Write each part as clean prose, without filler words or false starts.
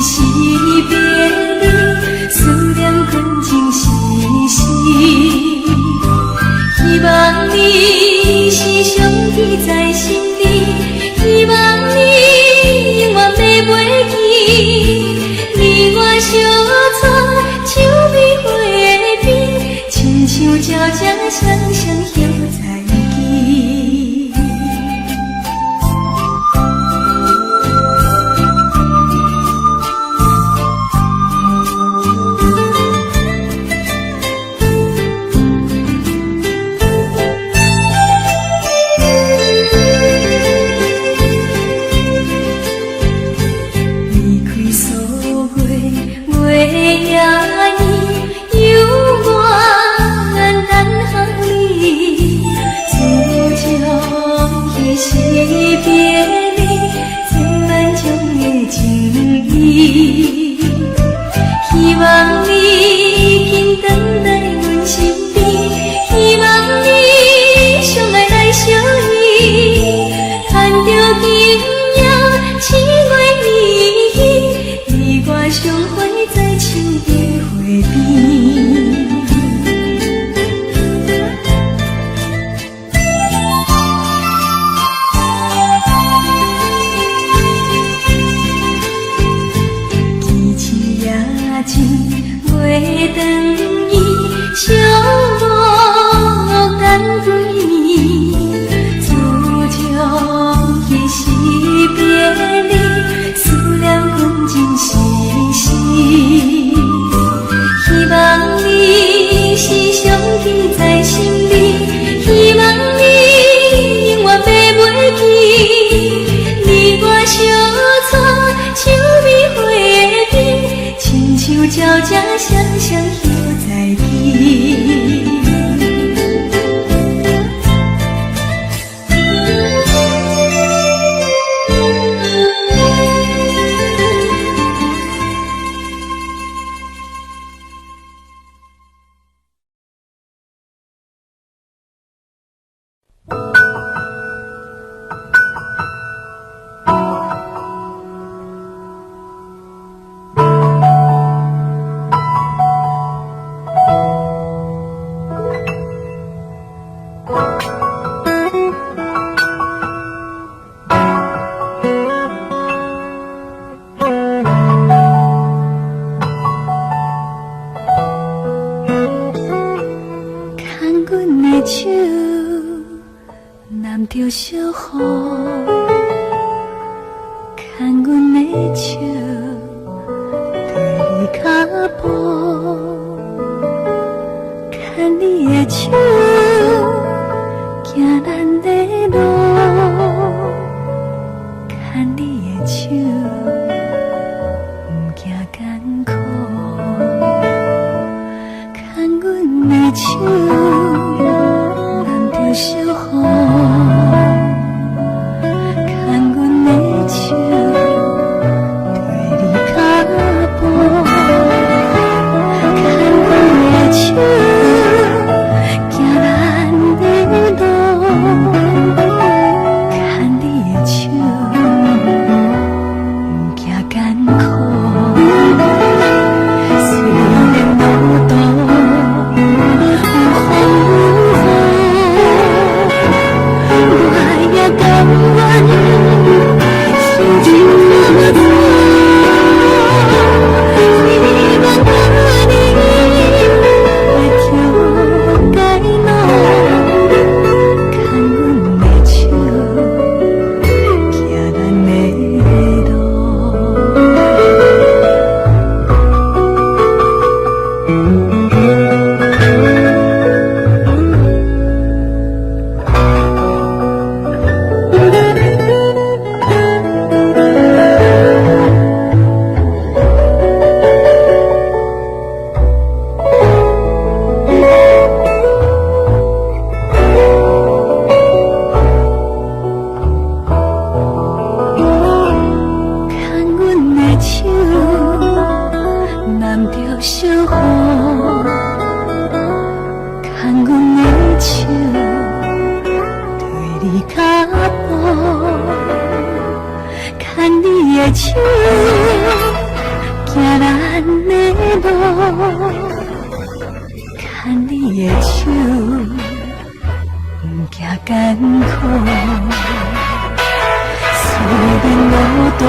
是别离，思念困情时时。希望你时常记在心里，希望你永远袂袂记。你我相撮，手边花边，亲像朝朝双双响在记。希望你紧回来阮身边，希望你相爱来相依，牵着紧要七月依依，你我相会在树的花边。月长伊寂寞等几暝，自从彼时别离，思念困情时时。希望你时常记在心里，希望你永远袂袂记。你我相撮，手边花边，亲像朝朝双双响在记。手揽着小雨，牵阮的手对你脚步，牵你的手行咱的路，牵你的手不惊艰苦，牵阮的手。小雨，牵阮的手，对你脚步，牵阮的手，行咱的路，牵你的手，不惊艰苦。小雨，牵阮的手，对你脚步，牵你的手，行咱的路，牵你的手，不惊艰苦。虽然路途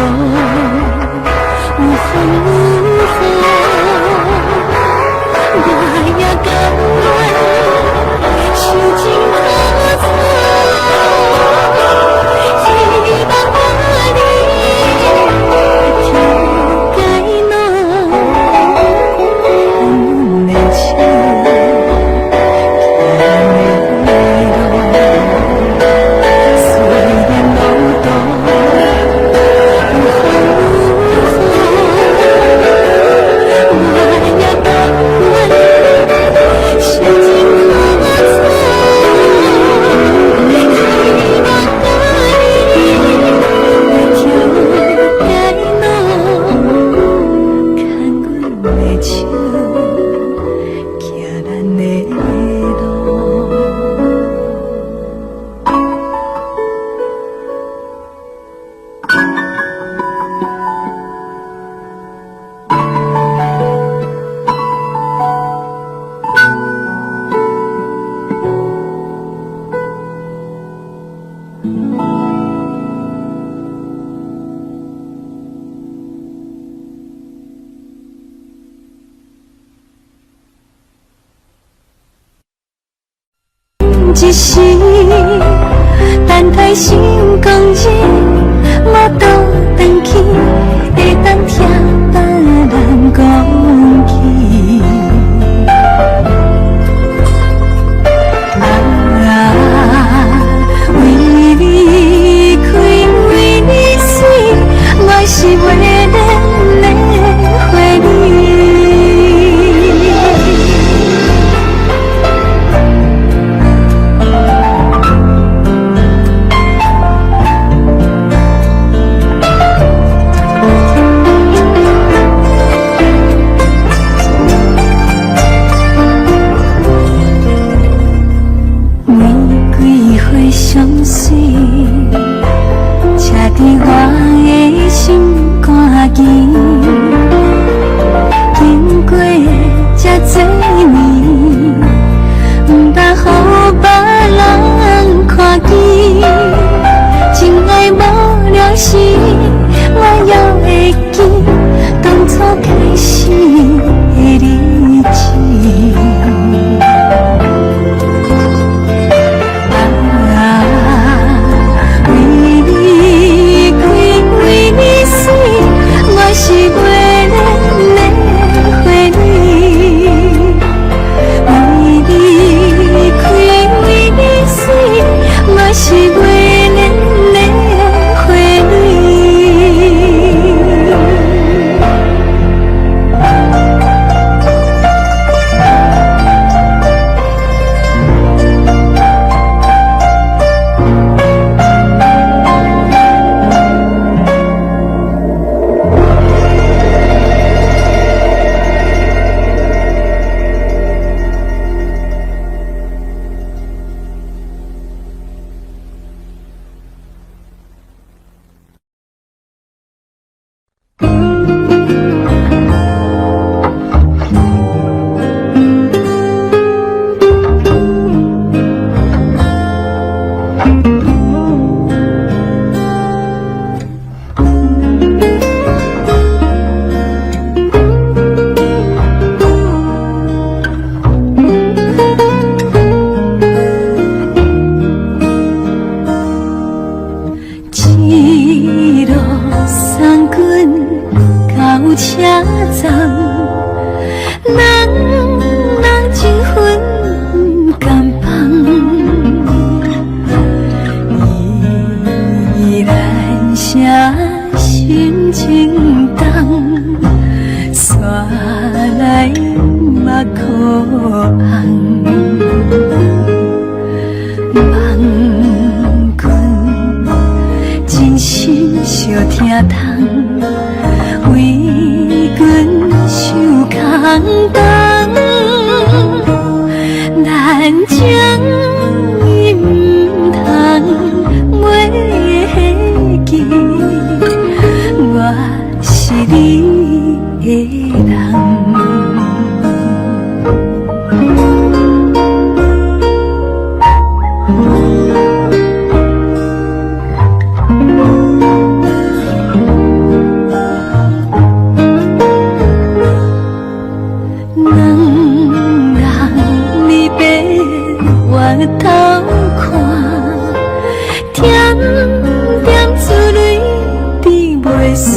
有风有雨，我也甘愿受尽苦楚。希望我一时等待成功日，我倒转去，会当听别人讲起。为你开，为你死，我是为恋的回忆。经过这多年，不捌予别人看见。真爱无了时，我犹会记当初开始的日子。为你开，为你死，我是为恋的回忆。为你开，为你死，我是为恋的回忆。车站，人情分甘芳，依然写心情重，刷来目眶红，梦困，真心小疼痛。为阮受空洞，咱情伊毋通袂记，我是你头看，点点珠泪滴袂煞，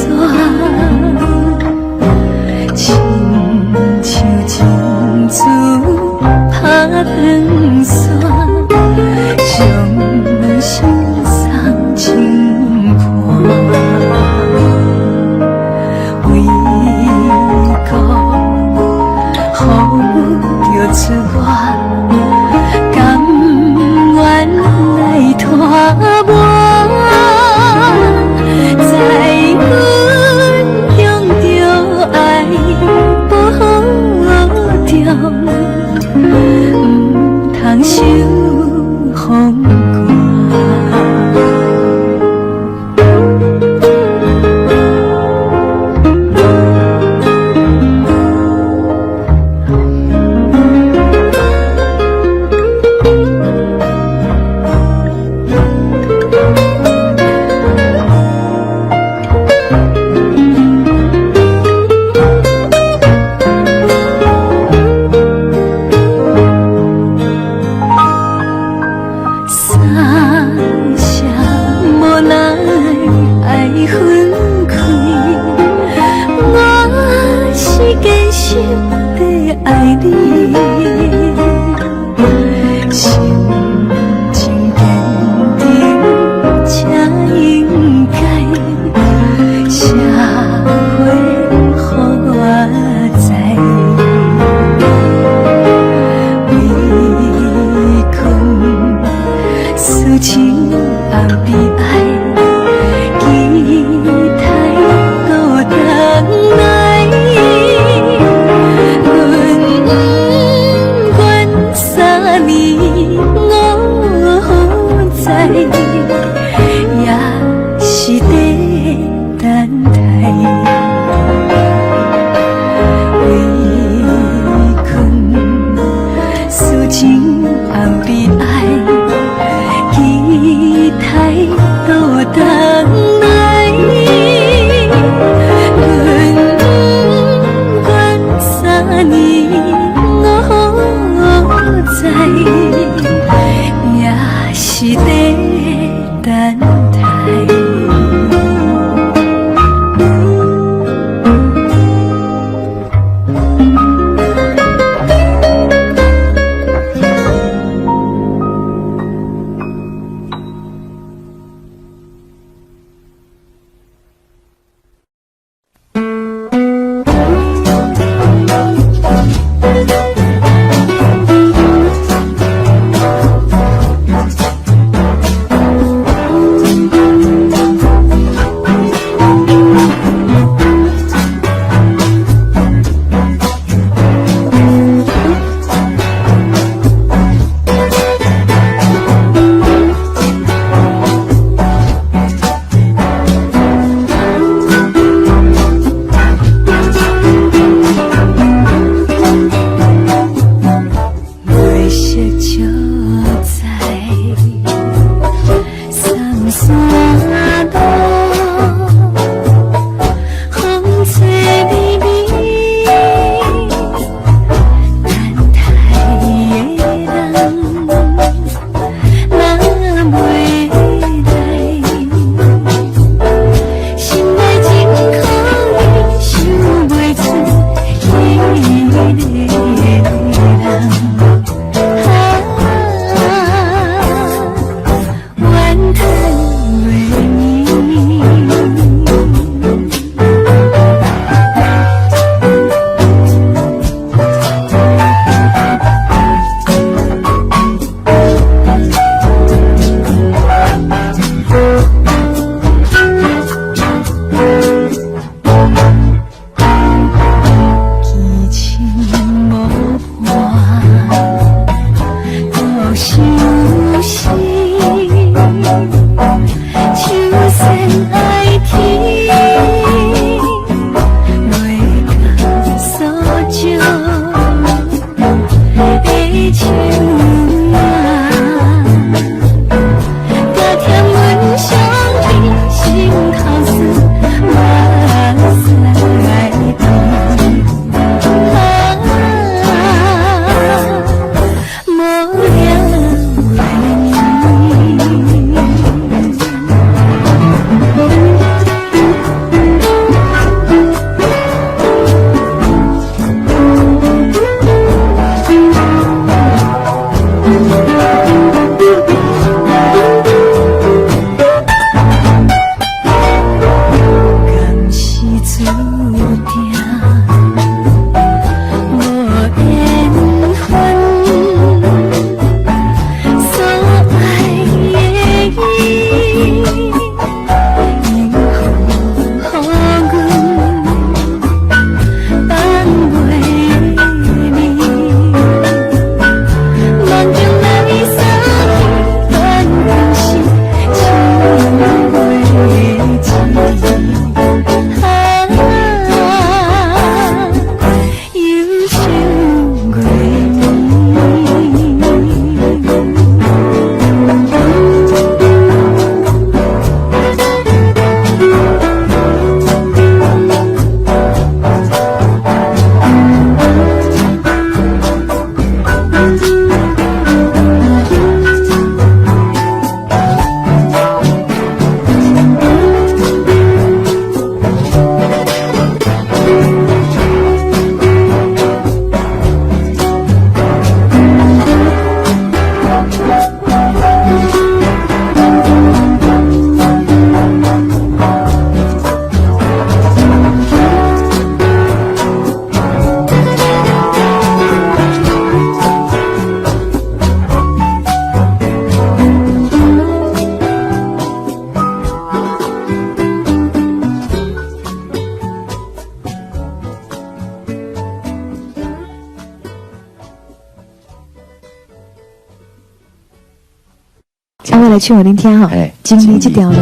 来唱给恁听哈，经历这条路。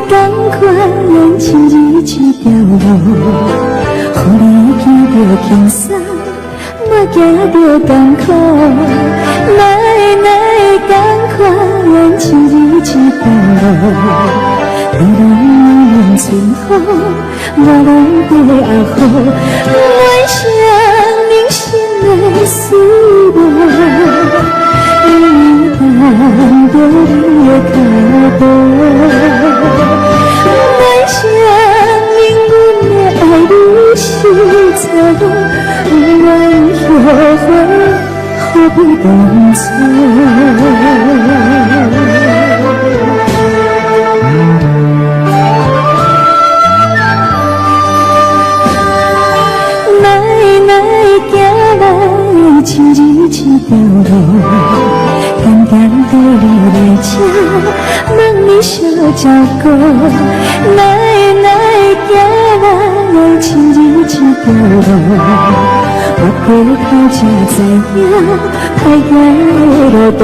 赶快咱亲日这条路，予你见着轻松，我行着艰苦。赶快咱亲日这条路，你拢用春风，我拢对阿好，我想人生的思慕。等着你的脚步，我想因阮的爱你是错，不愿后悔，何必当初？行来亲日这条路。简单对你来吃，问你小照顾。行来亲日这条路，我过头才知影，歹行的路途，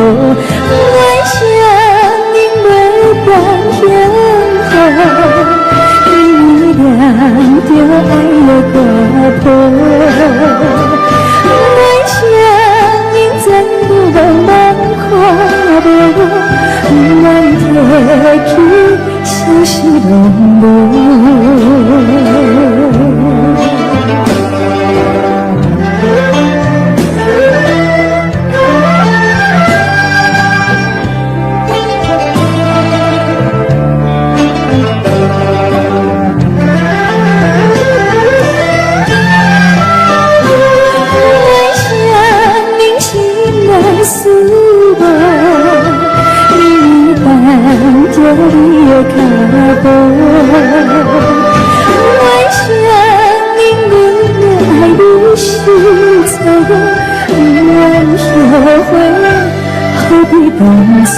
我想恁袂变幸福，依然着爱的歌谱。我想恁全部拢看无，不愿提起，消息拢无。你的脚步，我想因阮的爱你是错，不愿后悔，何必当初？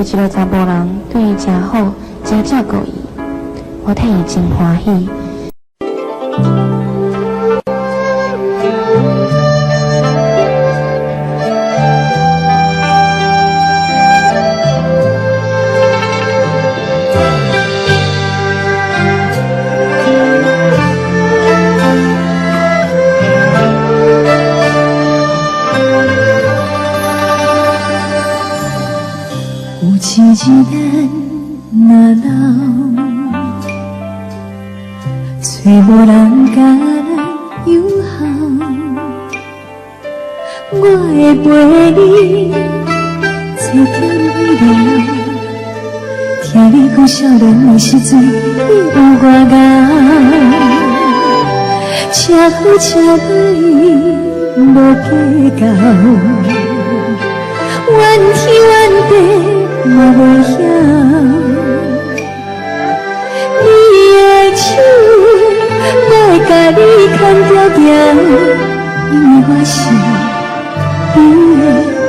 一个查甫人对伊真好，真照顾伊，我替伊真欢喜。有情人若老，找无人甲咱友好。我会陪你坐点微聊，听你讲少年的时阵你有外敖，车好车歹无计较，怨天怨地。我袂晓，你的手，我会甲你牵条条，因为我是你的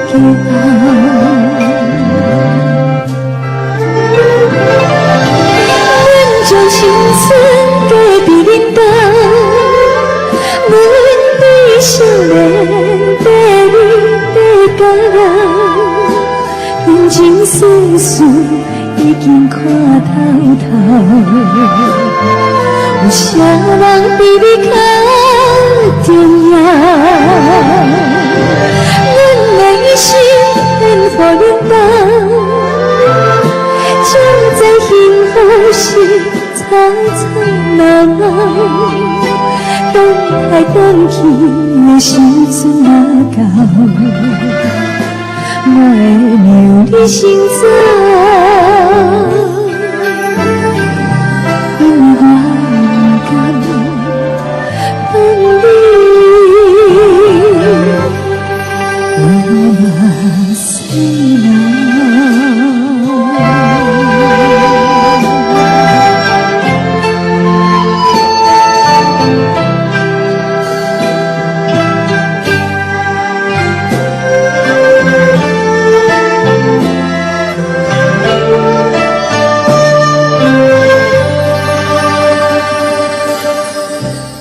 骄傲。阮将青春嫁伫恁家，阮比少年带你爬到。人情世事已经看透透，有啥人比你较重要？阮的一生献予恁家，将在幸福时吵吵闹闹，等待等去的时阵若到。我会留你心走，因为我不甘分离，我嘛死了。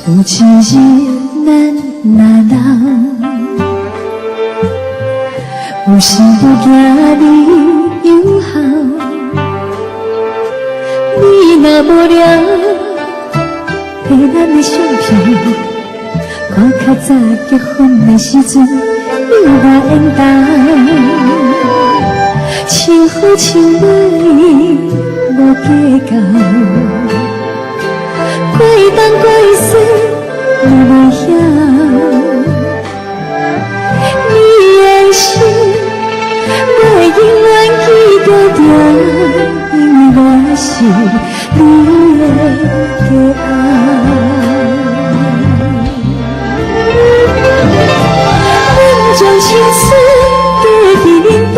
有情人咱若老，有时就惊你友好。你若无聊，摕咱的相片，看较早结婚的时阵有偌缘投，穿好穿歹无计较。过东过西我袂晓，你的心我会永远记牢牢，因为我是你的骄傲。阮将青春嫁伫恁家，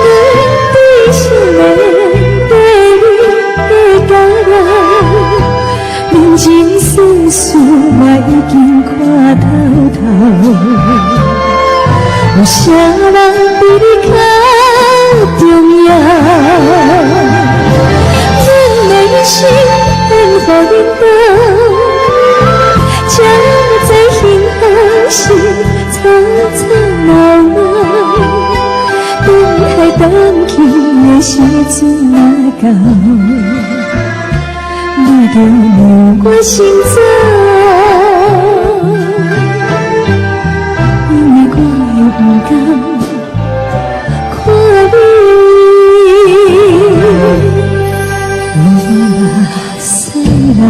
阮比少年。人情世事我已经看透透，有啥人比你较重要？阮的一生献予恁家，才在幸福时吵吵闹闹，等来等去的时阵若到。你就留我心走，因为我会不甘看你若死了。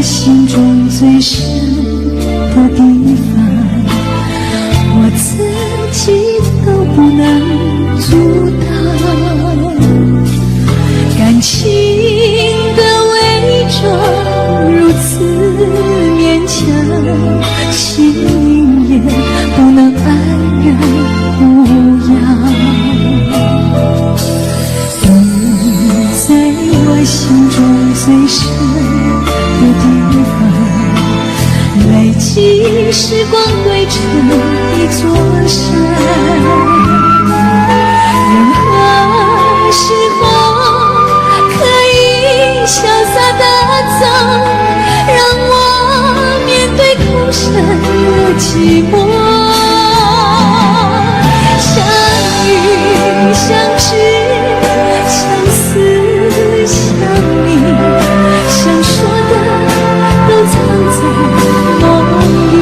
心中最深的地方，我自己都不能阻挡。感情的伪装如此勉强，心也不能安然无恙。你在我心中最深的地方，累积时光堆成一座山。任何时候可以潇洒地走，让我面对空生的寂寞。相遇相知相思相依，想说的都藏在梦里。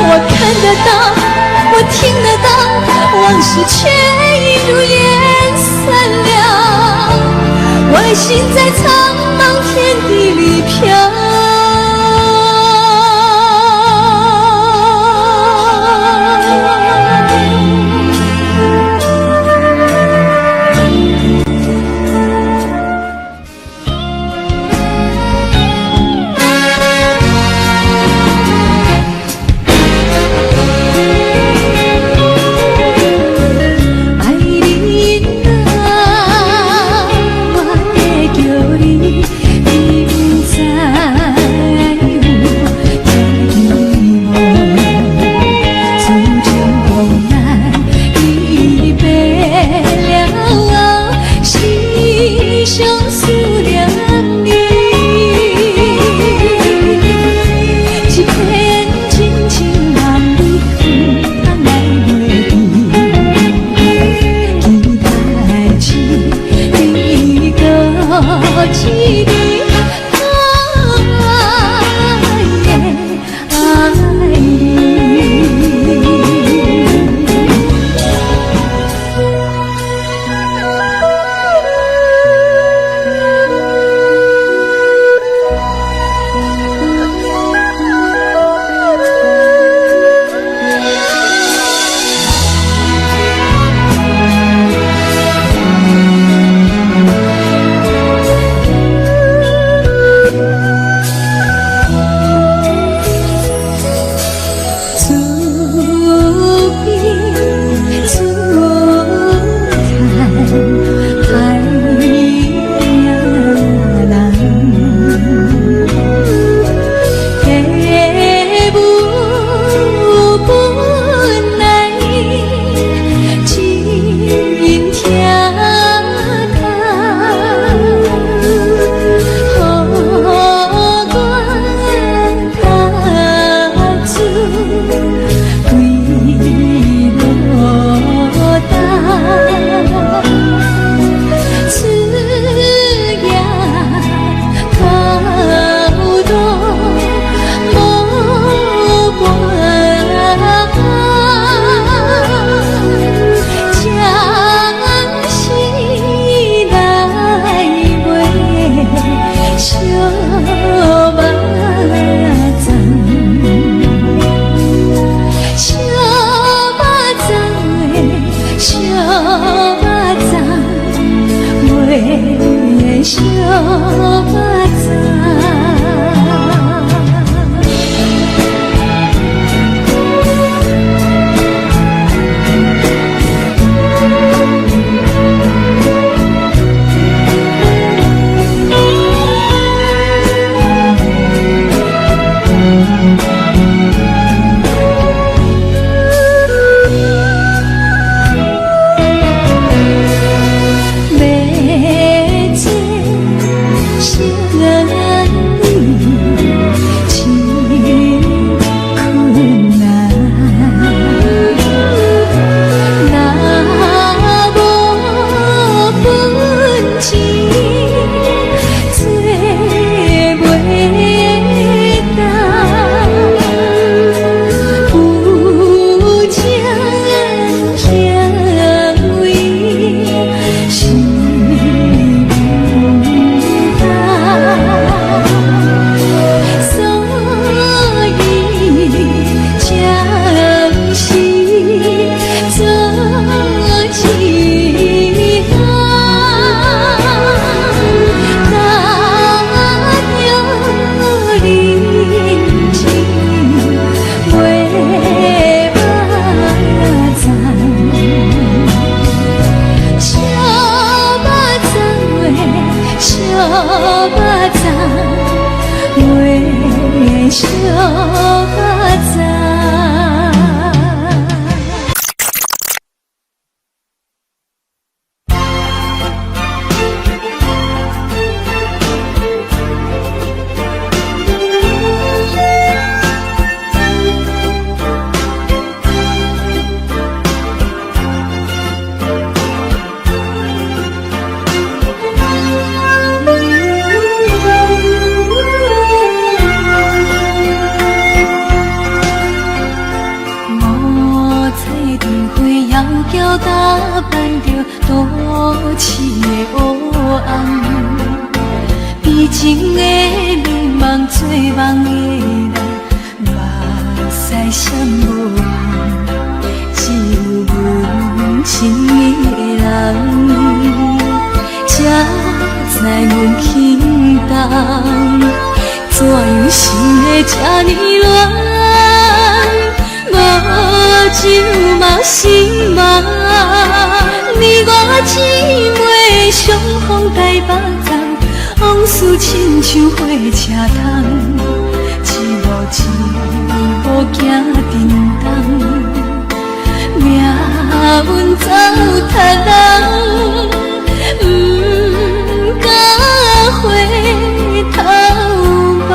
我看得到，我听得到，往事却已如烟散了。我的心在苍茫天地里飘。的相知。叫打扮着都市的黑暗，悲情的迷茫，做梦的人，目屎闪无限，只有阮心爱的人，才知阮轻重，怎样心会这呢乱？无酒嘛心嘛，你我姊妹相逢台北站，往事亲像火车筒，一幕一幕行沉重，命运走太人，不敢回头望。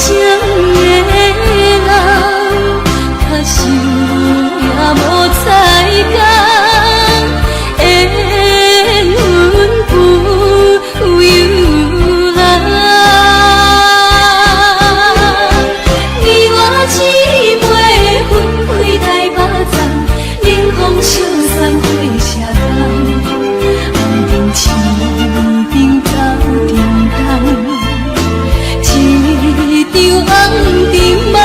情的人，假想也无彩工，缘分不由人。你我姊妹分开台北站，冷风笑送火车筒，红灯市顶走沉重。一场红尘梦，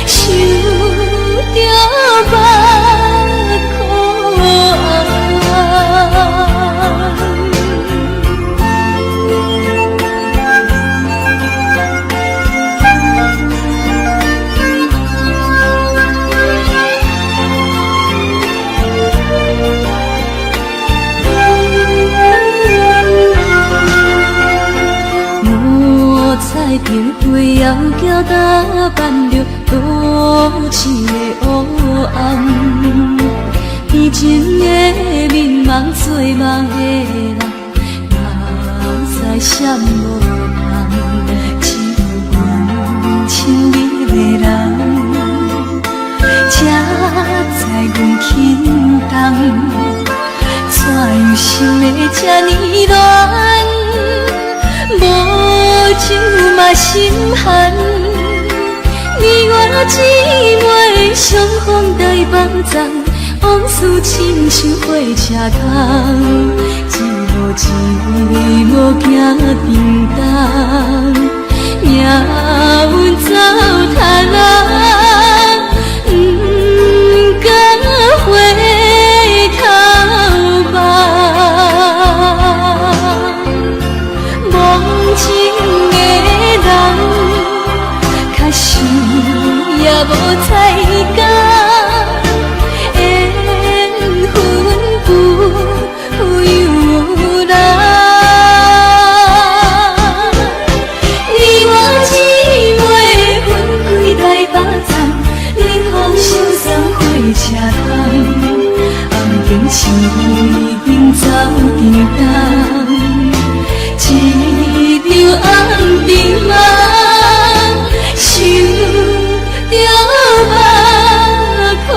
想着目眶彩屏对摇桥打扮着都市的黑暗，悲情的迷茫，做梦的人，目屎闪无限，只有阮亲密的人，才知阮轻重，怎样想的这呢乱？无酒嘛心寒，你我姊妹相逢台北站，往事亲像火车筒，一幕一幕行沉重，命运走太人，不敢回头望。忘情的人，假想也无彩工，缘分不由人。你我姊妹分开台北站，冷风笑送火车筒，红灯市顶走沉重。一场红尘梦，想着目眶。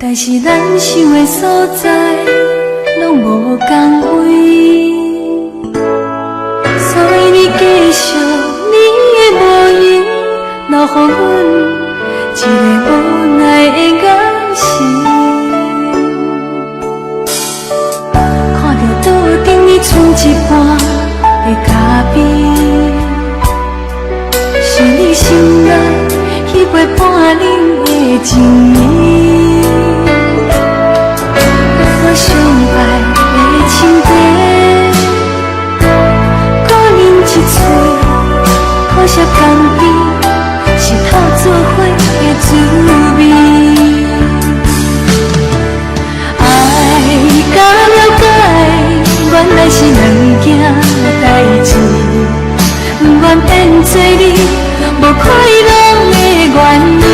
但是咱想的所在拢无同位，所以你继续你的无影，留予阮一个无奈的眼神。看着桌顶你剩一半的咖啡，是你心内迄杯半冷的情意。我上爱的情题，搁啉一嘴，可惜旁边是透做伙的滋味。爱甲了解，原来是两件代志，不愿变做你无快乐的原因。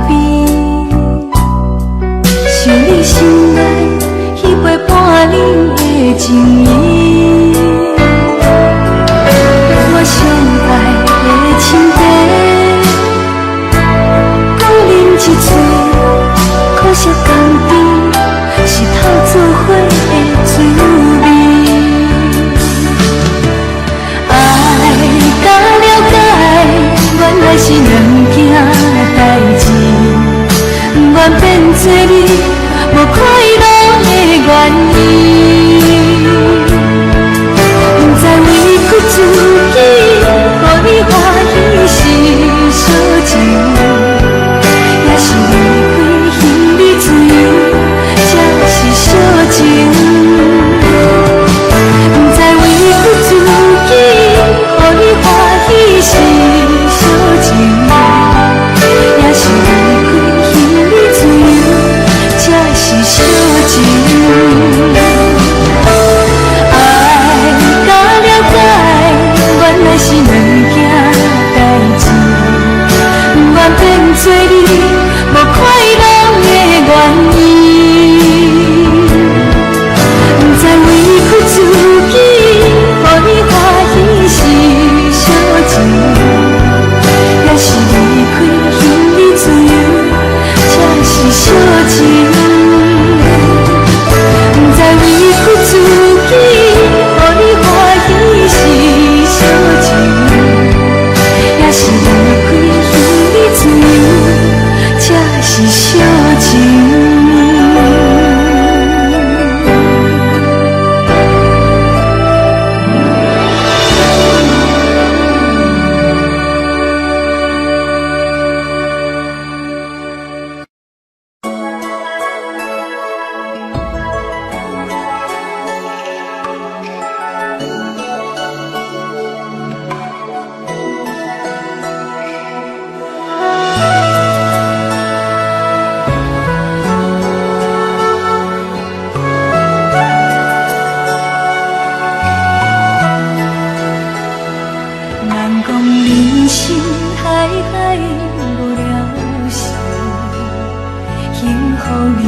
边，想你心内迄杯半冷的情意，我上爱的情茶，讲啉一嘴，可惜甘甜，是透做伙的滋味。爱甲了解，原来是两件代志，不愿变做你无快乐的原因，不知为屈自己，予你欢喜是小情，也是离开心里自由，才是小情。不知为屈自己，予你欢喜是小情，也是离开心里自由，才是小情。爱甲了解，原来是两件代志，不愿变做你无快乐的原因，不知委屈自己，予你欢喜是小情，也是离开心里自由，才是小情。不知委屈自己，予你欢喜是小情，也是离开心里自由，才是小情。人讲人生海海无了时，幸福人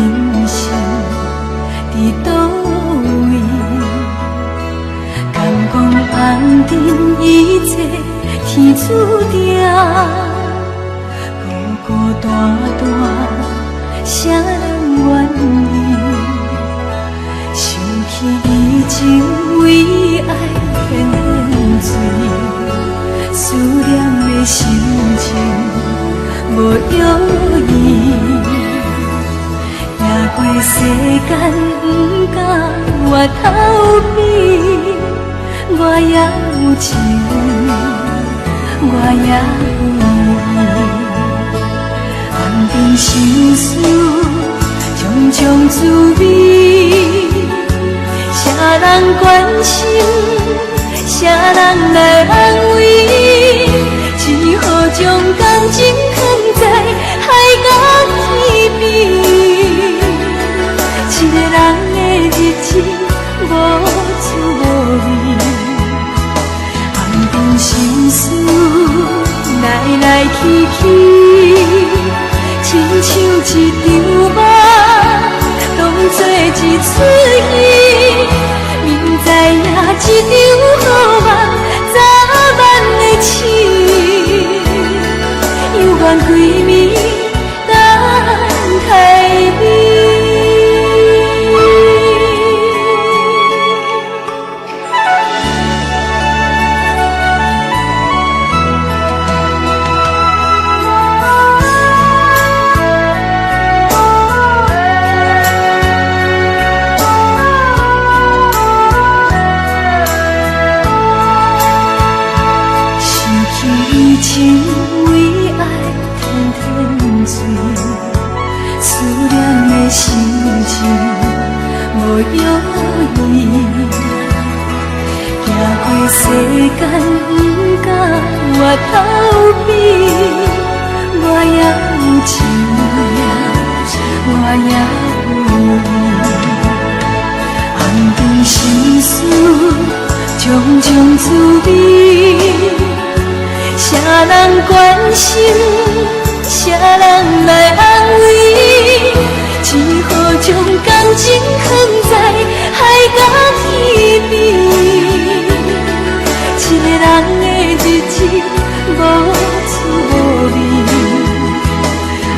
生伫倒位？敢讲红尘一切天注定，孤孤单单谁人愿意？想起以前为爱变变醉。思念的心情无容易，行过世间不敢回头边，我也有情，我也有意，红尘心事种种滋味，谁人关心？谁人来安慰？只好将感情藏在海角天边。一个人的日子无滋无味，红尘心事来来去去，亲像一场梦，当作一出戏。明知影这场好梦早晚会醒，犹原归暝等待你。以前为爱天天醉，思念的心情无容易，行过世间不敢回头边，我也有情，我也有意，红尘心事种种滋味。谁人关心？啥人来安慰？只好将感情放在海角天边。一个人的日子无滋无味，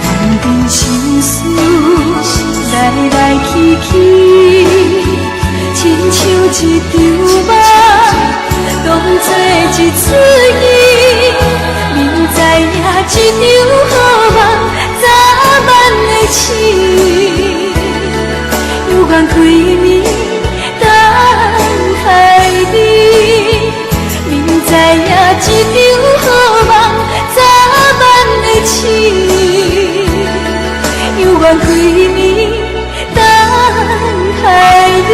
暗中心事来来去去，亲像一场梦，当作一出戏。明知影这场好梦早晚会醒，犹原开暝等海你。明知影这场好梦早晚会醒，犹原开暝等海你。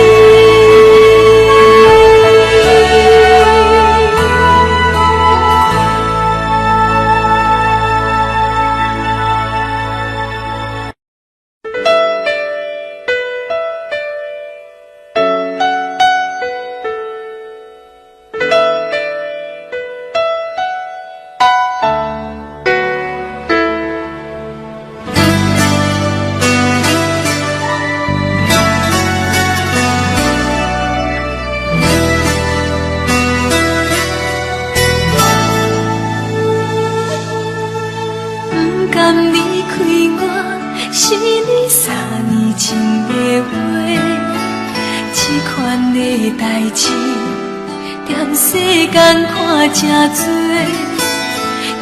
真多，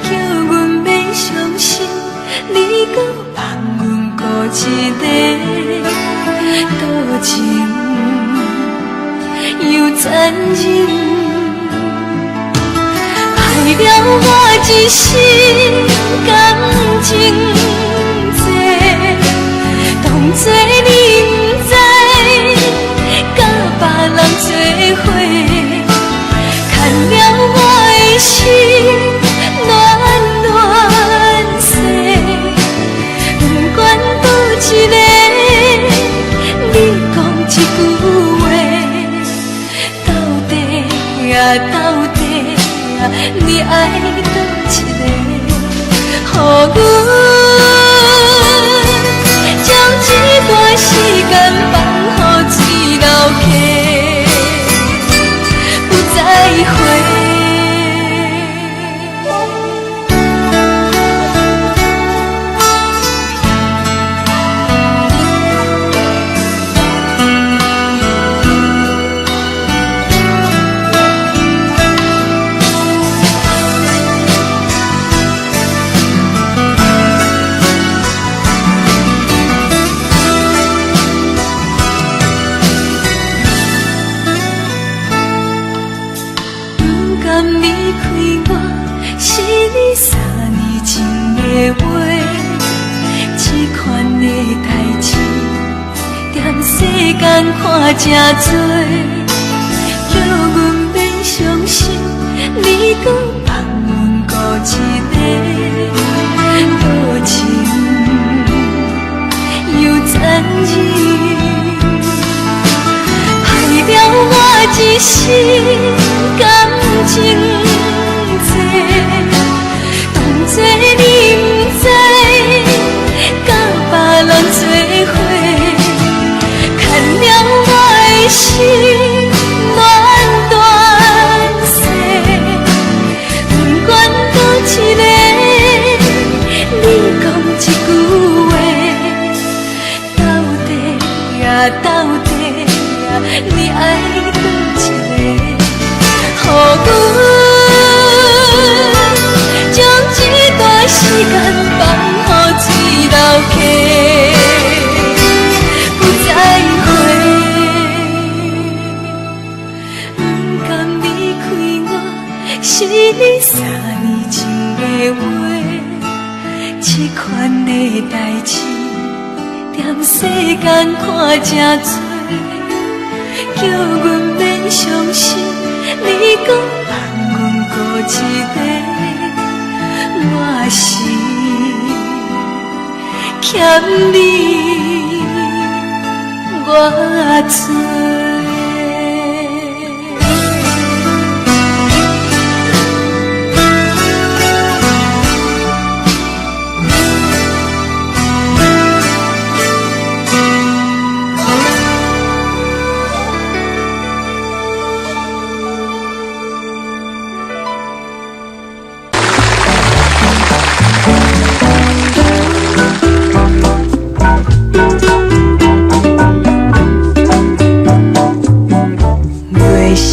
叫阮免伤心，你搁放阮孤一个，多情又残忍，害了我一生感情多，当作你不知，甲别人做伙，牵了我的心乱乱世，不管倒一个，你讲一句话，到底啊到底啊，你爱倒一个，予阮将这段时间放予水流去，不再回。看真多，叫阮免伤心，你搁放阮孤一个，多情又残忍，害了我一生感情多，当作你不知，甲别人做伙。心乱乱世，不管倒一个，你讲一句话，到底啊到底啊，你爱倒一个，予阮将这段时间放予水流去，不再回。是你3年前的话，这款的代志，踮世间看真多，叫阮免伤心，你搁放阮孤一个，我是欠你偌多。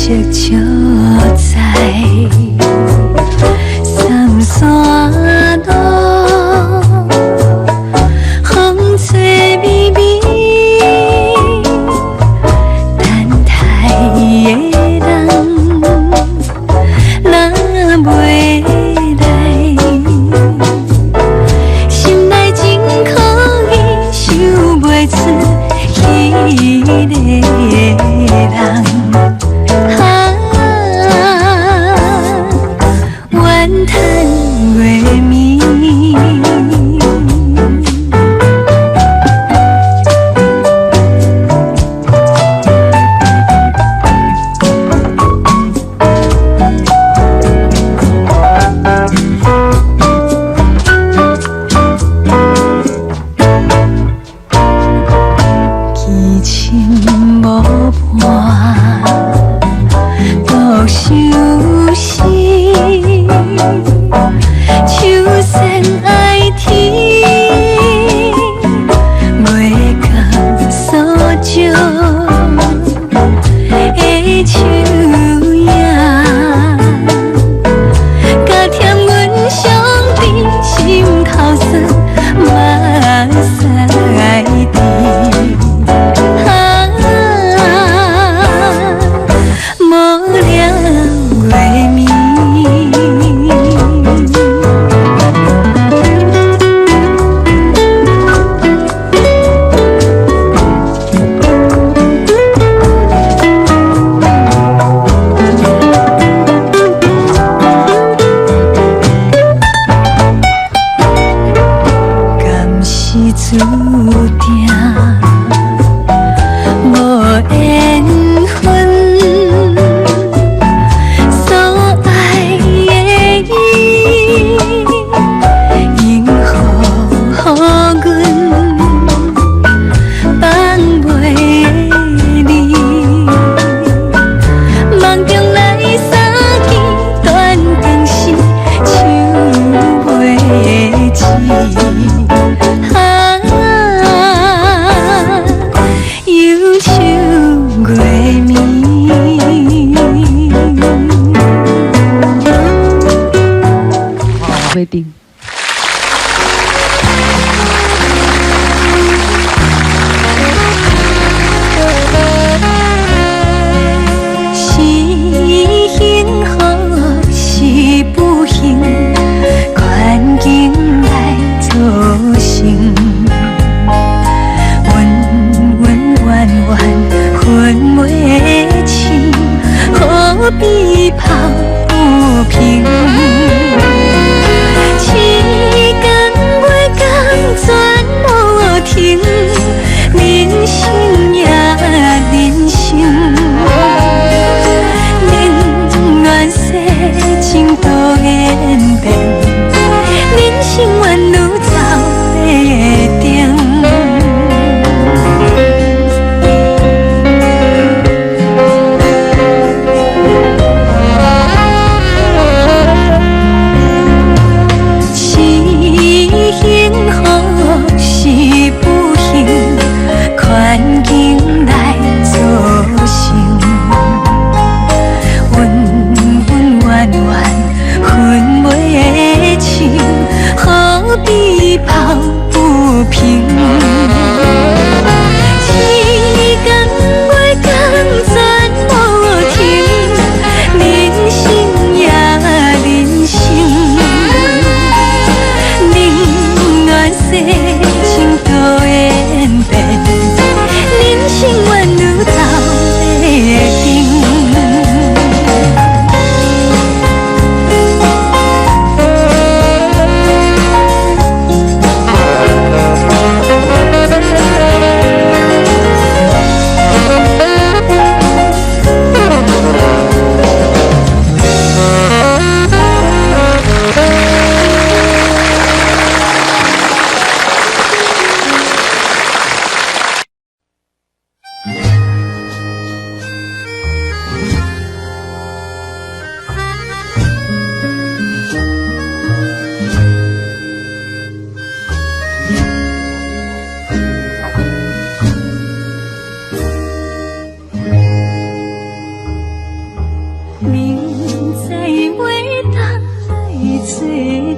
色所在，三山路，风吹微微，等待的人，若袂来，心内真可以想袂出彼个人。怨叹月暝，奇情无伴，独相思。秋山爱天，月光所照的树影，加添阮相知心头酸，目屎滴。无了月暝。注定无缘分，所爱的伊，因何阮放袂离？梦中来相见，断肠时想袂起。忧愁月暝，未定。是幸福是不幸，环境来造成。冤分袂清，何必抱不平？七天月光全无停，人生也人生，宁愿世情多演变，人生愿愈走袂定。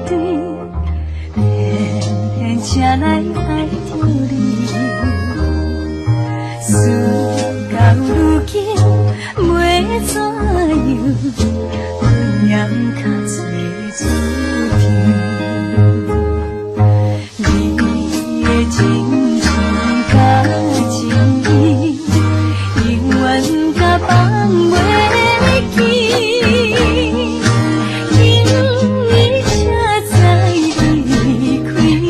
对，偏偏才来爱着你。事到如今，要怎样分念较多注定？你的真情甲真意，永远甲放袂记。因伊车载离开你，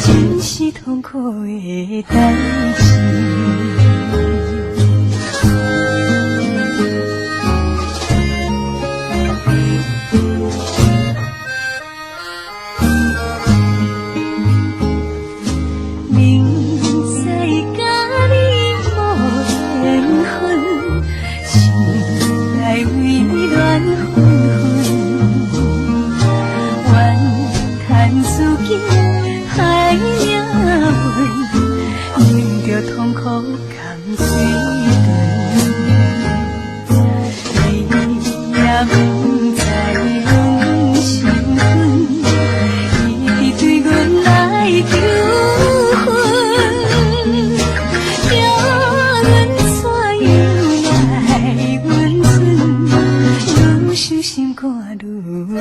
真是痛苦的代志。痛苦甘水长，你也不知阮身份，伊对阮来求婚，叫阮怎样来温存，愈想心肝愈忧闷。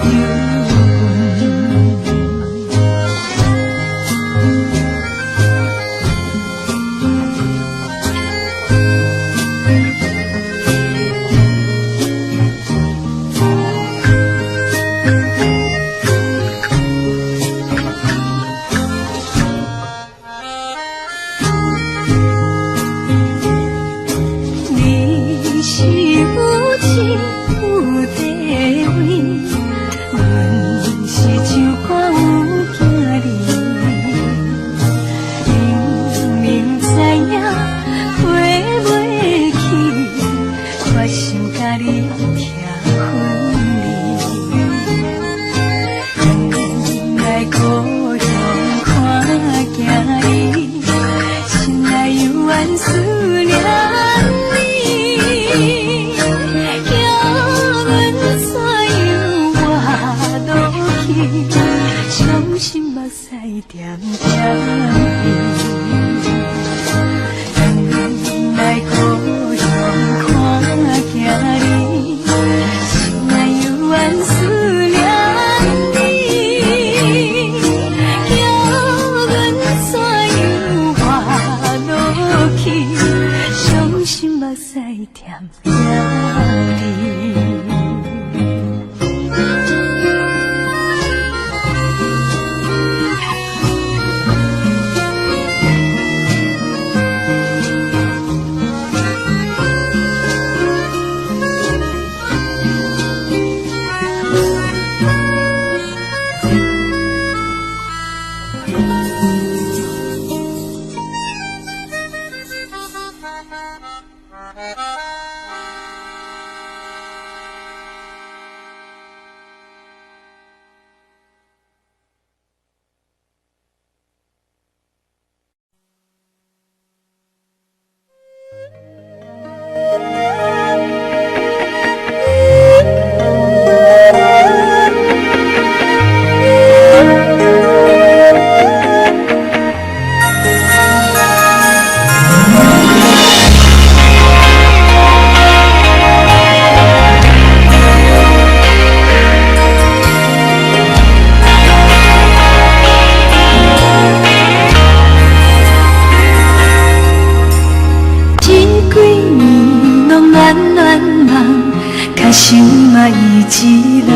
心嘛伊一人，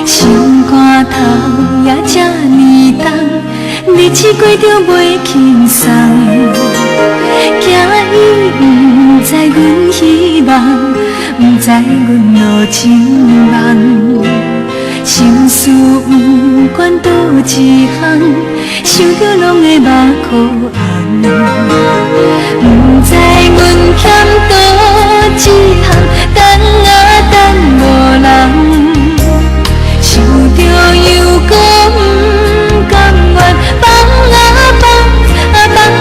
心肝头也这呢重，日子过着袂轻松。惊伊不知阮希望，不知阮路真梦。心事不管倒一项，想着拢会目眶红。不知阮欠倒一项。等无人，想着又搁不甘愿，放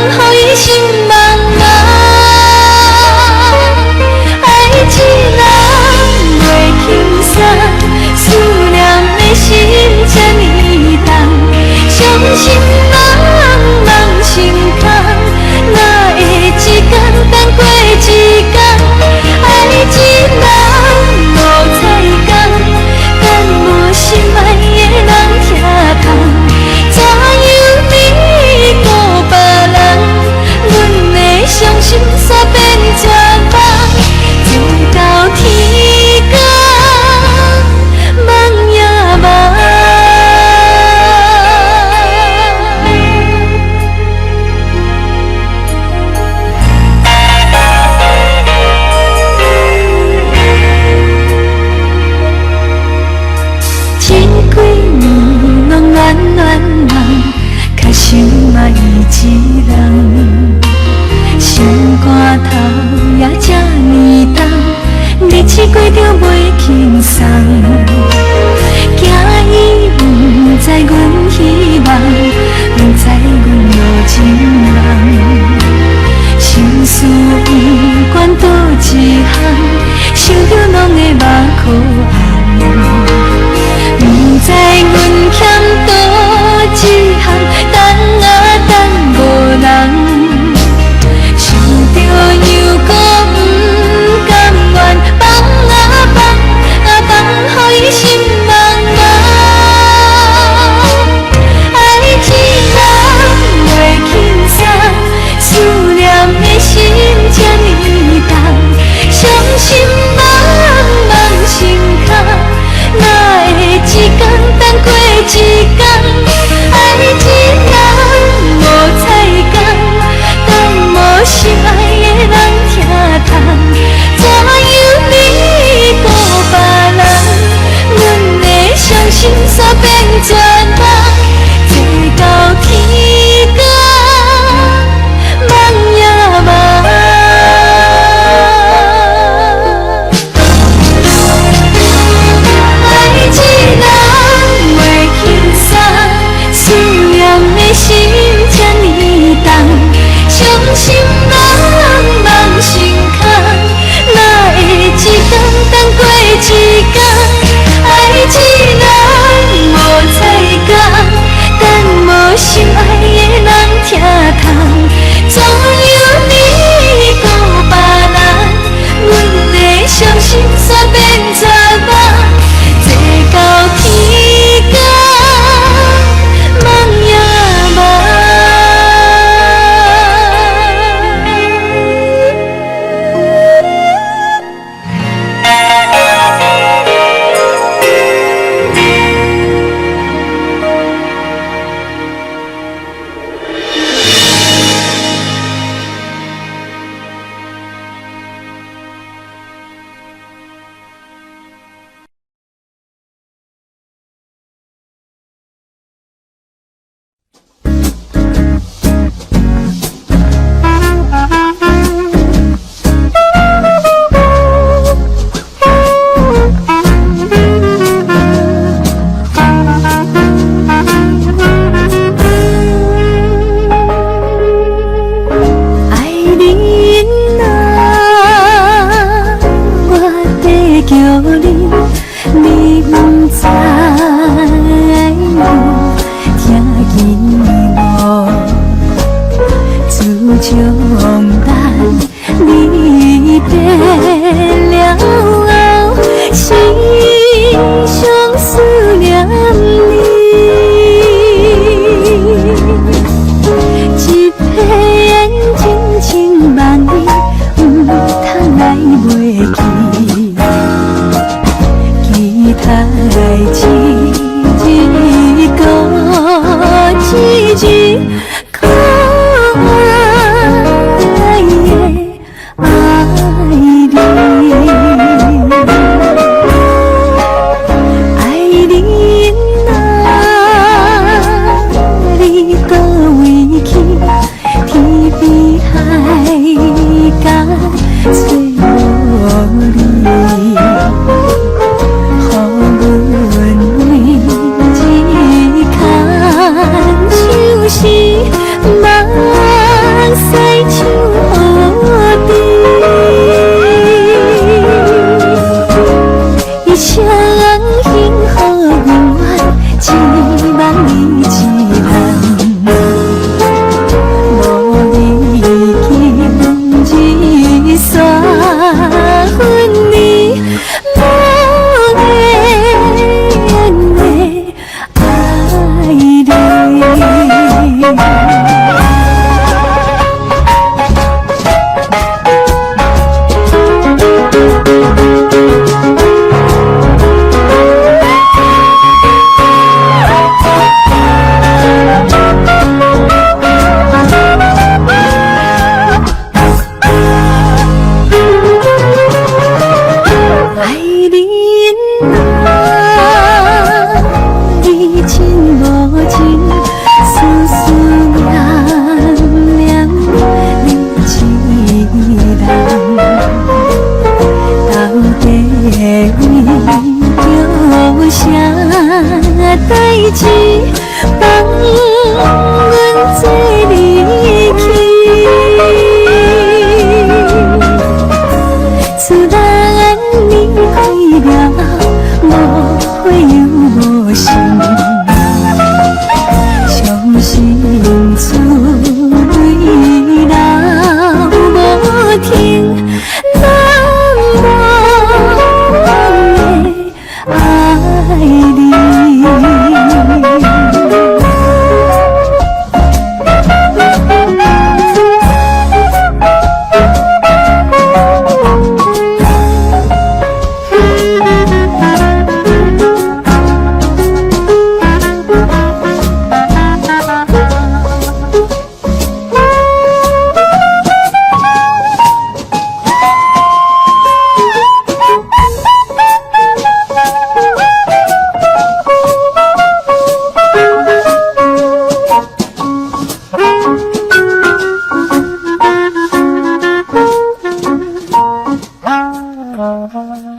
予伊心茫茫。爱一人袂轻松，思念的过着袂轻松。行伊不知阮希望，不知阮路真梦。心事不管倒一项，想着拢会目眶红。不知阮欠倒一项，等啊等无人。想着又搁不甘愿，放啊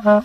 我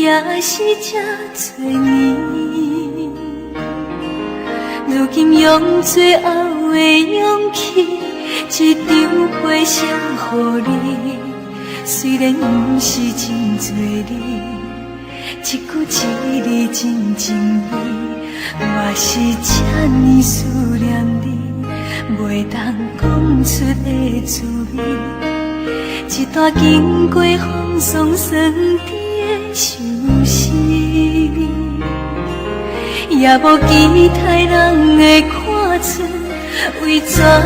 也是这多年，如今用最后的勇气，一张陪写予你。虽然不是真多你，一句一字真情意，我是这呢思念你，袂当讲出的滋味。一段经过风霜酸甜的相思，也无期待人会看出为怎样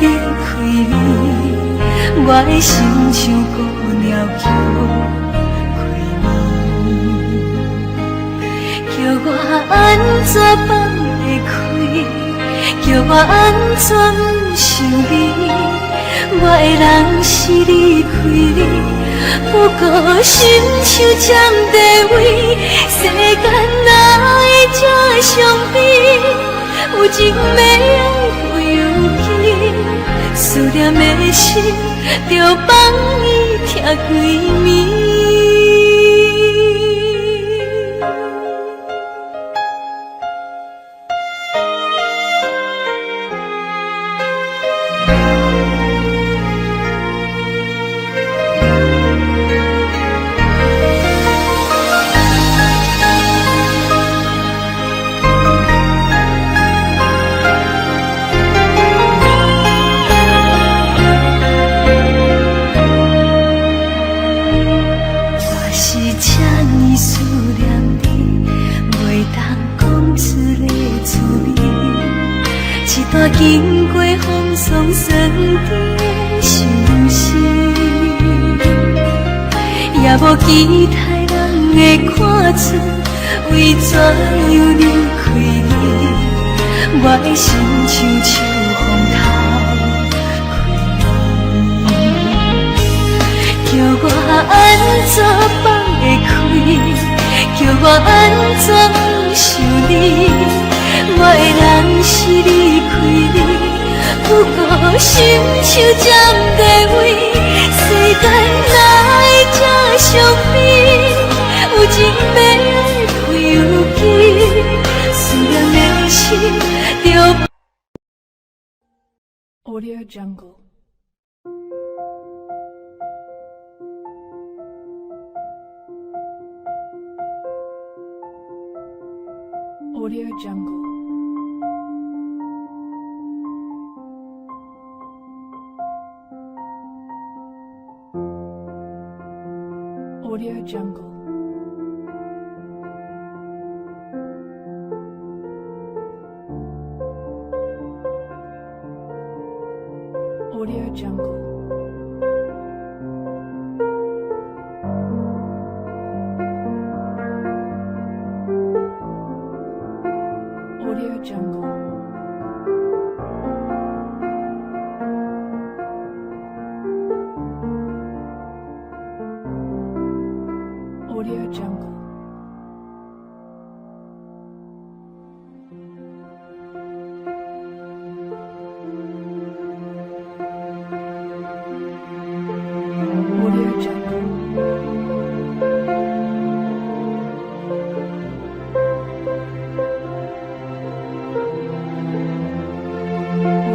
离开你。我的心像孤鸟叫开眠，叫我安怎放会开，叫我安怎不想你。我的人是离开你，不过心像占地位，世间哪会这伤悲？有情要爱会有记，思念的心就放伊疼几暝。经过风霜酸甜的相思，也无期待人会看出为怎样离开你。我的心像秋风头开眠，叫我安怎放会开，叫我安怎不想你。我的人是离开你，不过心像占地位，世间哪会这伤悲？有情要爱会有记，思念的心就。Audio Jungle. Audio Jungle. Audio Jungle. Audio Jungle. Audio Jungle. Audio Jungle. Audio Jungle.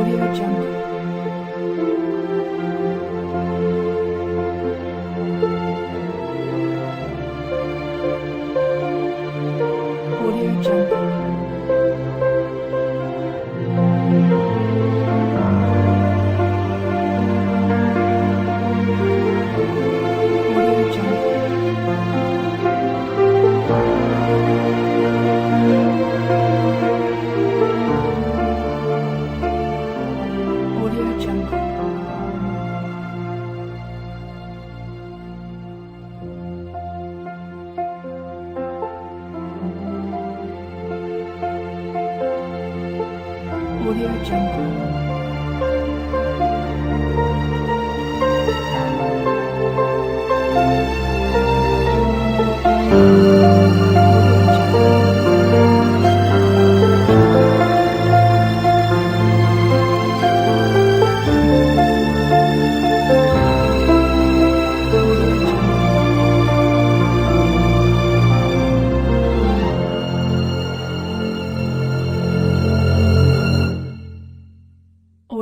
Audio Jungle. Audio Jungle. Audio Jungle. Audio Jungle. Audio Jungle. Audio Jungle.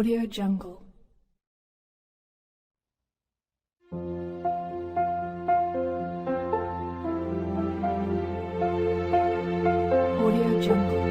Audio Jungle. Audio Jungle.